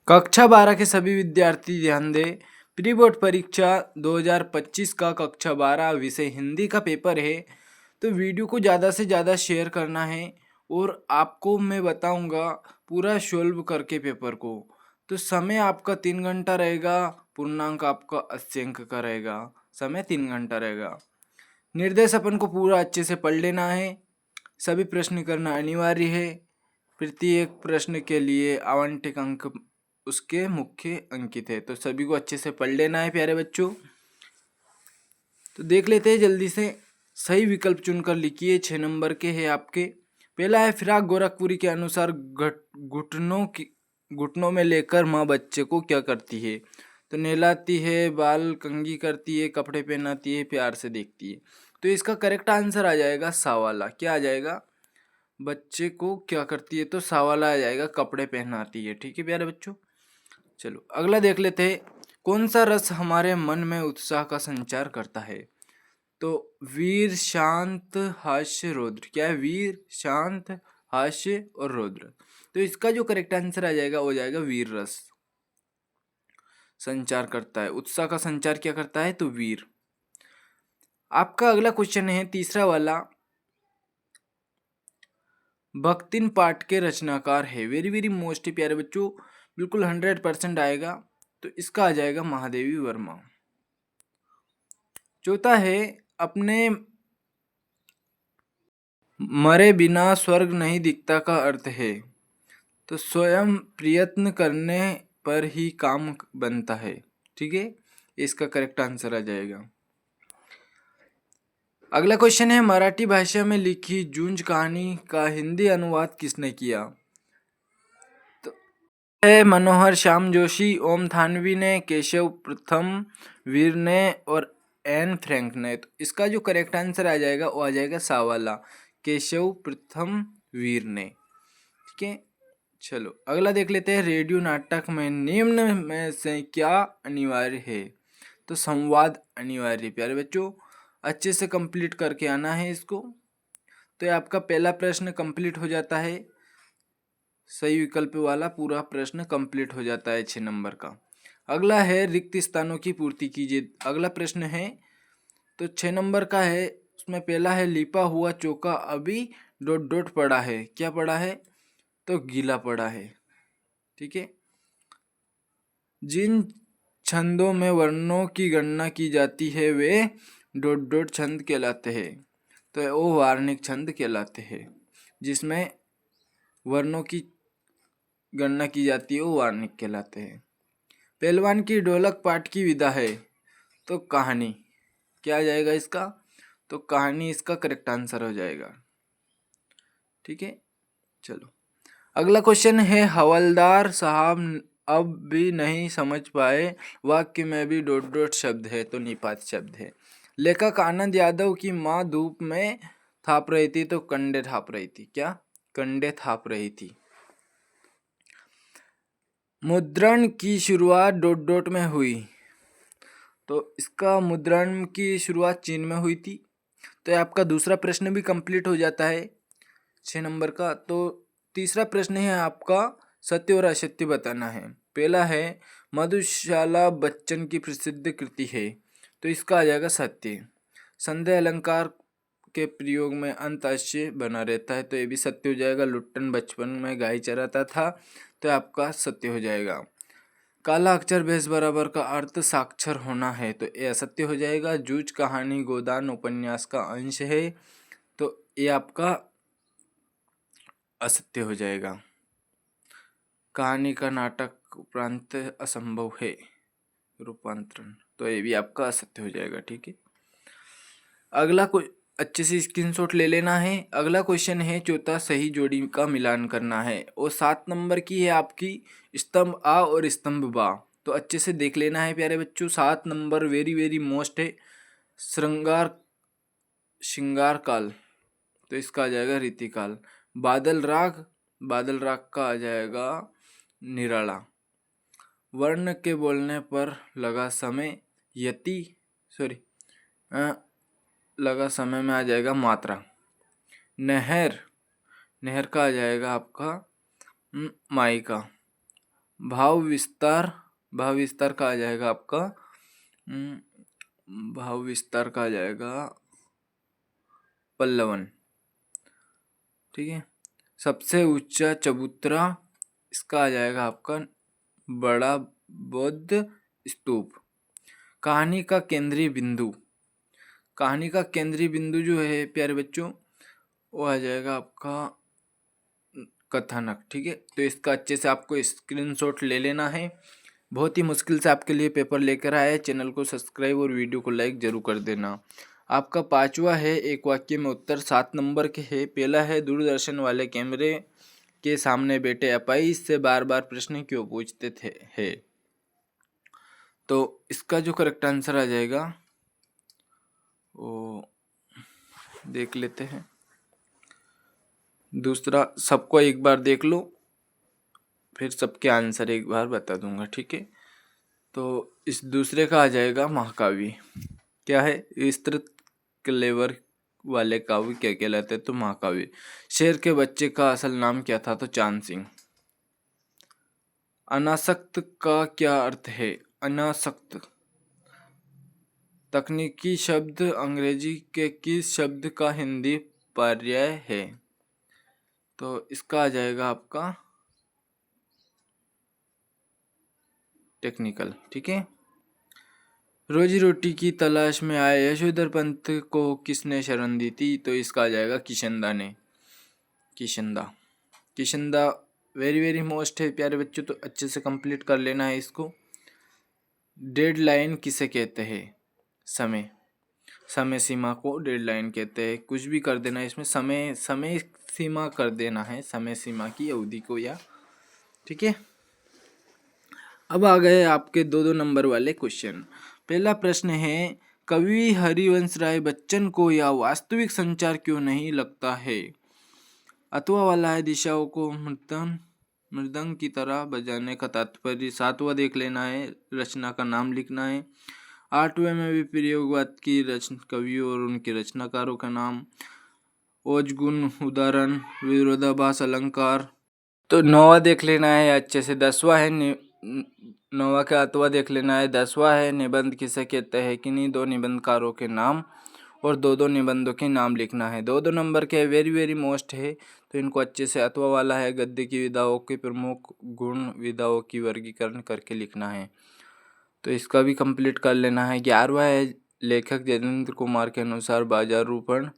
कक्षा 12 के सभी विद्यार्थी ध्यान दें। प्री बोर्ड परीक्षा 2025 का कक्षा 12 विषय हिंदी का पेपर है। तो वीडियो को ज़्यादा से ज़्यादा शेयर करना है और आपको मैं बताऊंगा पूरा सॉल्व करके पेपर को। तो समय आपका 3 घंटा रहेगा, पूर्णांक आपका 80 अंक का रहेगा। समय 3 घंटा रहेगा। निर्देश अपन को पूरा अच्छे से पढ़ लेना है। सभी प्रश्न करना अनिवार्य है। प्रत्येक प्रश्न के लिए आवंटित अंक उसके मुख्य अंकित है। तो सभी को अच्छे से पढ़ लेना है प्यारे बच्चों। तो देख लेते हैं जल्दी से। सही विकल्प चुनकर लिखिए। 6 नंबर के है आपके। पहला है फिराक गोरखपुरी के अनुसार घुटनों में लेकर माँ बच्चे को क्या करती है। तो नहलाती है, बाल कंघी करती है, कपड़े पहनाती है, प्यार से देखती है। तो इसका करेक्ट आंसर आ जाएगा सा वाला। क्या आ जाएगा? बच्चे को क्या करती है? तो सा वाला आ जाएगा, कपड़े पहनाती है। ठीक है प्यारे बच्चों। चलो अगला देख लेते हैं। कौन सा रस हमारे मन में उत्साह का संचार करता है? तो वीर, शांत, हास्य, रौद्र। क्या है? वीर, शांत, हास्य और रौद्र। तो इसका जो करेक्ट आंसर आ जाएगा वो हो जाएगा वीर रस संचार करता है। उत्साह का संचार क्या करता है? तो वीर। आपका अगला क्वेश्चन है तीसरा वाला। भक्तिन पाठ के रचनाकार है। वेरी वेरी मोस्ट प्यारे बच्चों, बिल्कुल 100% आएगा। तो इसका आ जाएगा महादेवी वर्मा। चौथा है अपने मरे बिना स्वर्ग नहीं दिखता का अर्थ है। तो स्वयं प्रयत्न करने पर ही काम बनता है। ठीक है, इसका करेक्ट आंसर आ जाएगा। अगला क्वेश्चन है मराठी भाषा में लिखी जूंज कहानी का हिंदी अनुवाद किसने किया? तो है मनोहर श्याम जोशी, ओम थानवी ने, केशव प्रथम वीर ने और एन फ्रैंक ने। तो इसका जो करेक्ट आंसर आ जाएगा वो आ जाएगा सा वाला, केशव प्रथम वीर ने। ठीक है, चलो अगला देख लेते हैं। रेडियो नाटक में निम्न में से क्या अनिवार्य है? तो संवाद अनिवार्य। प्यारे बच्चों अच्छे से कंप्लीट करके आना है इसको। तो ये आपका पहला प्रश्न कंप्लीट हो जाता है। सही विकल्प वाला पूरा प्रश्न कंप्लीट हो जाता है 6 नंबर का। अगला है रिक्त स्थानों की पूर्ति कीजिए। अगला प्रश्न है तो 6 नंबर का है। उसमें पहला है लिपा हुआ चौका अभी डॉट डॉट पड़ा है। क्या पड़ा है? तो गीला पड़ा है। ठीक है, जिन छंदों में वर्णों की गणना की जाती है वे डॉट डॉट छंद कहलाते हैं। तो वो वार्णिक छंद कहलाते हैं। जिसमें वर्णों की गणना की जाती है वो वार्णिक कहलाते हैं। पहलवान की ढोलक पाठ की विधा है। तो कहानी। क्या आ जाएगा इसका? तो कहानी इसका करेक्ट आंसर हो जाएगा। ठीक है, चलो अगला क्वेश्चन है हवलदार साहब अब भी नहीं समझ पाए वाक्य में भी डॉट डॉट शब्द है। तो निपात शब्द है। लेखक आनंद यादव की माँ धूप में थाप रही थी। तो कंडे थाप रही थी। क्या? कंडे थाप रही थी। मुद्रण की शुरुआत डॉट डॉट में हुई। तो इसका मुद्रण की शुरुआत चीन में हुई थी। तो आपका दूसरा प्रश्न भी कंप्लीट हो जाता है 6 नंबर का। तो तीसरा प्रश्न है आपका सत्य और असत्य बताना है। पहला है मधुशाला बच्चन की प्रसिद्ध कृति है। तो इसका आ जाएगा सत्य। संदेह अलंकार के प्रयोग में अंत अवश्य बना रहता है। तो ये भी सत्य हो जाएगा। लुट्टन बचपन में गाय चराता था। तो आपका सत्य हो जाएगा। काला अक्षर बेस बराबर का अर्थ साक्षर होना है। तो ये असत्य हो जाएगा। जूझ कहानी गोदान उपन्यास का अंश है। तो ये आपका असत्य हो जाएगा। कहानी का नाटक उपरांत असंभव है रूपांतरण। तो ये भी आपका असत्य हो जाएगा। ठीक है, अगला कोई अच्छे से स्क्रीनशॉट ले लेना है। अगला क्वेश्चन है चौथा सही जोड़ी का मिलान करना है। और 7 नंबर की है आपकी स्तंभ आ और स्तंभ बा। तो अच्छे से देख लेना है प्यारे बच्चों। 7 नंबर वेरी वेरी मोस्ट है। श्रृंगार श्रृंगार काल। तो इसका आ जाएगा रीतिकाल। बादल राग, बादल राग का आ जाएगा निराला। वर्ण के बोलने पर लगा समय यति सॉरी लगा समय में आ जाएगा मात्रा। नहर, नहर का आ जाएगा आपका माई का। भाव विस्तार, भाव विस्तार का आ जाएगा आपका भाव विस्तार का आ जाएगा पल्लवन। ठीक है। सबसे ऊंचा चबूतरा, इसका आ जाएगा आपका बड़ा बौद्ध स्तूप। कहानी का केंद्रीय बिंदु, कहानी का केंद्रीय बिंदु जो है प्यारे बच्चों वो आ जाएगा आपका कथानक। ठीक है, तो इसका अच्छे से आपको स्क्रीनशॉट ले लेना है। बहुत ही मुश्किल से आपके लिए पेपर लेकर आया है। चैनल को सब्सक्राइब और वीडियो को लाइक जरूर कर देना। आपका पांचवा है एक वाक्य में उत्तर, 7 नंबर के है। पहला है दूरदर्शन वाले कैमरे के सामने बैठे अपाइज से बार बार प्रश्न क्यों पूछते थे है। तो इसका जो करेक्ट आंसर आ जाएगा वो देख लेते हैं। दूसरा सबको एक बार देख लो, फिर सबके आंसर एक बार बता दूंगा। ठीक है, तो इस दूसरे का आ जाएगा महाकाव्य। क्या है, विस्तृत क्लेवर वाले काव्य क्या कहलाते हैं, तो महाकाव्य। शेर के बच्चे का असल नाम क्या था, तो चांद सिंह। अनासक्त का क्या अर्थ है, अनासक्त तकनीकी शब्द अंग्रेजी के किस शब्द का हिंदी पर्याय है, तो इसका आ जाएगा आपका टेक्निकल। ठीक है। रोजी रोटी की तलाश में आए यशोधर पंत को किसने शरण दी थी, तो इसका आ जाएगा किशनदा ने। किशनदा, किशनदा वेरी वेरी मोस्ट है प्यारे बच्चों, तो अच्छे से कंप्लीट कर लेना है इसको। डेडलाइन किसे कहते हैं, समय, समय सीमा को डेडलाइन कहते हैं। कुछ भी कर देना है इसमें, समय समय सीमा कर देना है, समय सीमा की अवधि को या। ठीक है, अब आ गए आपके 2-2 नंबर वाले क्वेश्चन। पहला प्रश्न है, कवि हरिवंश राय बच्चन को यह वास्तविक संचार क्यों नहीं लगता है। अथवा वाला है दिशाओं को मृदंग की तरह बजाने का तात्पर्य। 7वां देख लेना है, रचना का नाम लिखना है। 8वें में भी प्रयोगवाद की कवियों और उनके रचनाकारों का नाम। ओजगुण, उदाहरण, विरोधाभास, अलंकार। तो 9वां देख लेना है अच्छे से। 10वां है 9वां का 8वां देख लेना है। 10वां है निबंध किसे कहते हैं, किन्हीं 2 निबंधकारों के नाम और 2-2 निबंधों के नाम लिखना है। 2-2 नंबर के वेरी वेरी मोस्ट है, तो इनको अच्छे से। अथवा वाला है गद्य की विधाओं के प्रमुख गुण, विधाओं की वर्गीकरण करके लिखना है, तो इसका भी कंप्लीट कर लेना है। 11वां है लेखक जयेंद्र कुमार के अनुसार बाजारूपण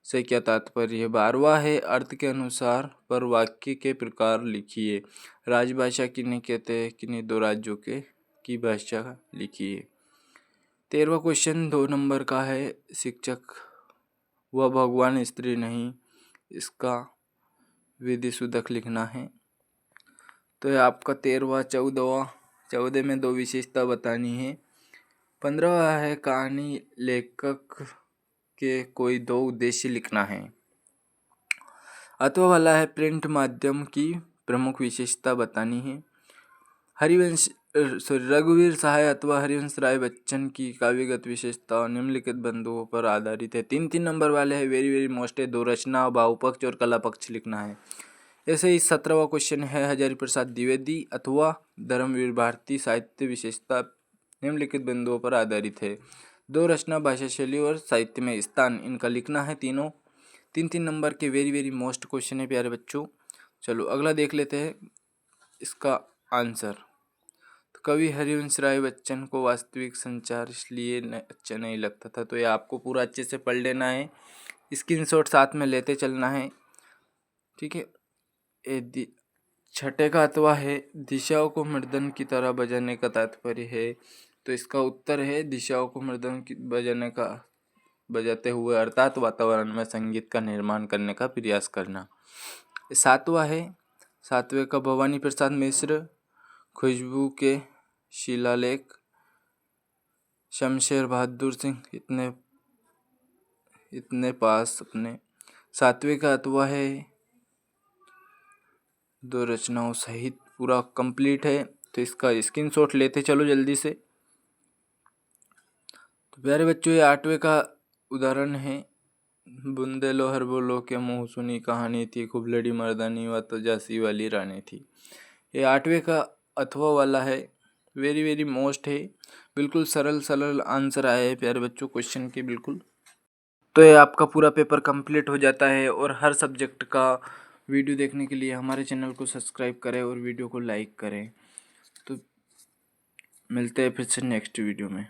से क्या तात्पर्य है। 12वां है अर्थ के अनुसार पर वाक्य के प्रकार लिखिए। राजभाषा किन्हें कहते हैं, किन्हीं 2 राज्यों की भाषा लिखिए। 13वां क्वेश्चन 2 नंबर का है, शिक्षक वह भगवान स्त्री नहीं, इसका विधिशुद्धक लिखना है। तो ये आपका 13वां। 14 में 2 विशेषता बतानी है। 15वां है कहानी लेखक के कोई 2 उद्देश्य लिखना है। अथवा वाला है प्रिंट माध्यम की प्रमुख विशेषता बतानी है। रघुवीर सहाय अथवा हरिवंश राय बच्चन की काव्यगत विशेषता निम्नलिखित बंधुओं पर आधारित है। 3-3 नंबर वाले हैं, वेरी वेरी मोस्ट है। 2 रचना, भाव पक्ष और कला पक्ष लिखना है। ऐसे ही 17वां क्वेश्चन है, हजारी प्रसाद द्विवेदी अथवा धर्मवीर भारती साहित्य विशेषता निम्नलिखित बिंदुओं पर आधारित है। 2 रचना, भाषा शैली और साहित्य में स्थान, इनका लिखना है तीनों। 3-3 नंबर के वेरी वेरी मोस्ट क्वेश्चन है प्यारे बच्चों। चलो अगला देख लेते हैं इसका आंसर। तो कवि हरिवंश राय बच्चन को वास्तविक संचार इसलिए अच्छा नहीं लगता था, तो ये आपको पूरा अच्छे से पढ़ लेना है, स्क्रीनशॉट साथ में लेते चलना है। ठीक है। 6ठे का अथवा है दिशाओं को मृदंग की तरह बजाने का तात्पर्य है, तो इसका उत्तर है दिशाओं को मृदंग की बजाते हुए अर्थात वातावरण में संगीत का निर्माण करने का प्रयास करना। 7वां है, 7वें का भवानी प्रसाद मिश्र खुशबू के शिलालेख, शमशेर बहादुर सिंह इतने पास अपने। 7वें का अथवा है 2 रचनाओं सहित पूरा कंप्लीट है, तो इसका स्क्रीनशॉट लेते चलो जल्दी से। तो प्यारे बच्चों ये 8वें का उदाहरण है, बुंदे लो हर बोलो के मुँह सुनी कहानी थी, खूब लड़ी मर्दानी व तो जासी वाली रानी थी। ये 8वें का अथवा वाला है, वेरी वेरी मोस्ट है, बिल्कुल सरल सरल आंसर आए हैं प्यारे बच्चों क्वेश्चन के बिल्कुल। तो ये आपका पूरा पेपर कंप्लीट हो जाता है। और हर सब्जेक्ट का वीडियो देखने के लिए हमारे चैनल को सब्सक्राइब करें और वीडियो को लाइक करें। तो मिलते हैं फिर से नेक्स्ट वीडियो में।